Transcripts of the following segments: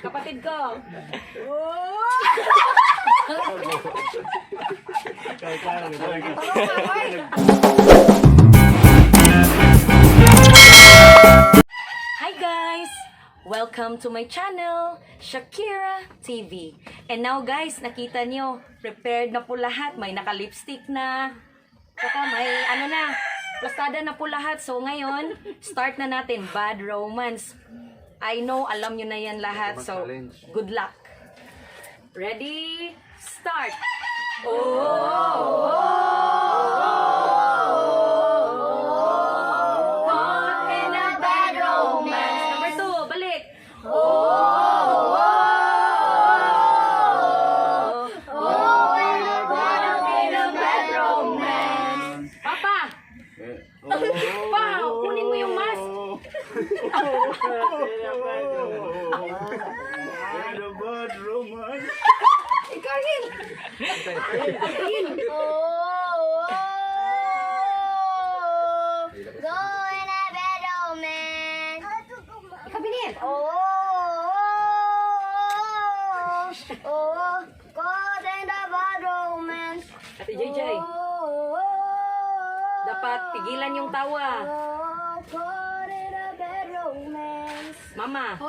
Kapatid ko. Hi guys! Welcome to my channel, Shakira TV. And now guys, nakita nyo, prepared na po lahat. May naka-lipstick na. Saka may plastada na po lahat. So ngayon, start na natin, Bad Romance. I know, alam nyo na yan lahat. So, good luck. Ready? Start! Caught in a bad romance. Number 2, balik. Caught in a bad romance. Papa! Pa, kunin mo yung mask. Bad romance. Ikaw rin. Go in a bad romance. Ikaw binil. Caught in a bad romance. Ate JJ, dapat tigilan yung tawa. Caught in a bad romance. Mama.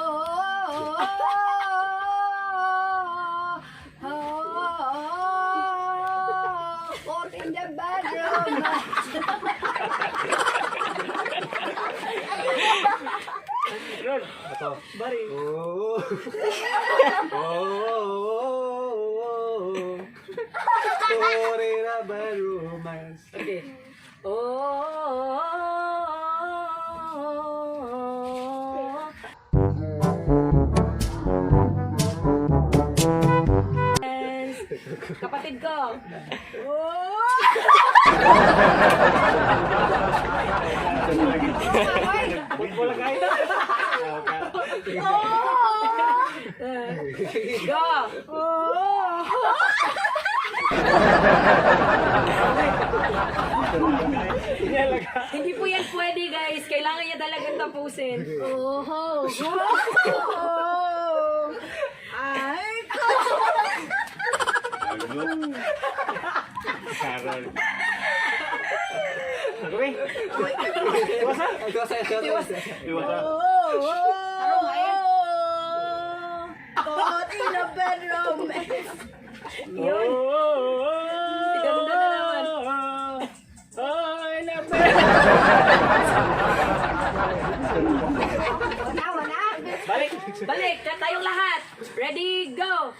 Caught in the bad romance. Bari. Torre na bad romance. Okay. Kapatid ko. Wala kayo. Go. Hindi po yan pwede guys. Kailangan niya talagang tapusin. Ay, Carol. Caught in a bad romance. yun. Ganda na naman. Balik. Balik, tayong lahat. Ready, go.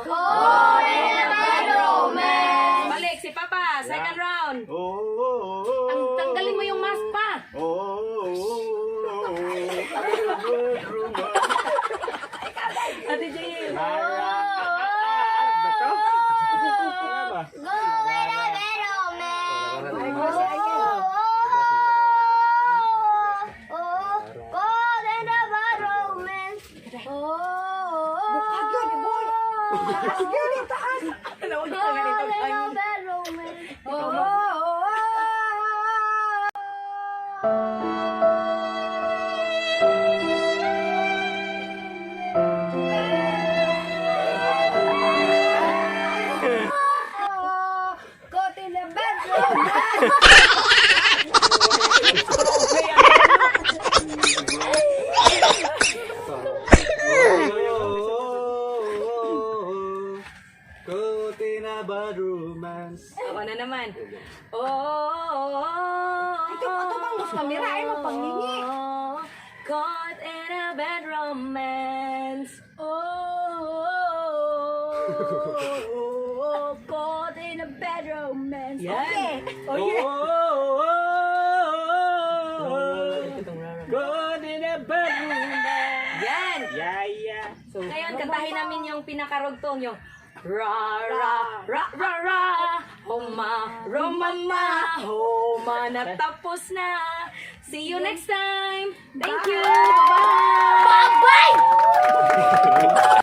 Caught in a bad romance. Balik si Papa, second round. Tanggalin mo yung mask pa. Ate Jay. Go in a bad romance. Caught in a bad romance. Caught in a bad romance. Caught in a bad romance. Caught in a bad romance. Ako na naman. Ito pa tumangos kamera, ay mapanghingi. Caught in a bad romance. Caught in a bad romance. Yan. Oh yeah. Caught in a bad romance. Yan. Yeah. So, ngayon, kantahin namin yung pinakarugtong yung ra ra ra ra ra homa romama homa natapos na. See you next time. Thank you. Bye. Bye.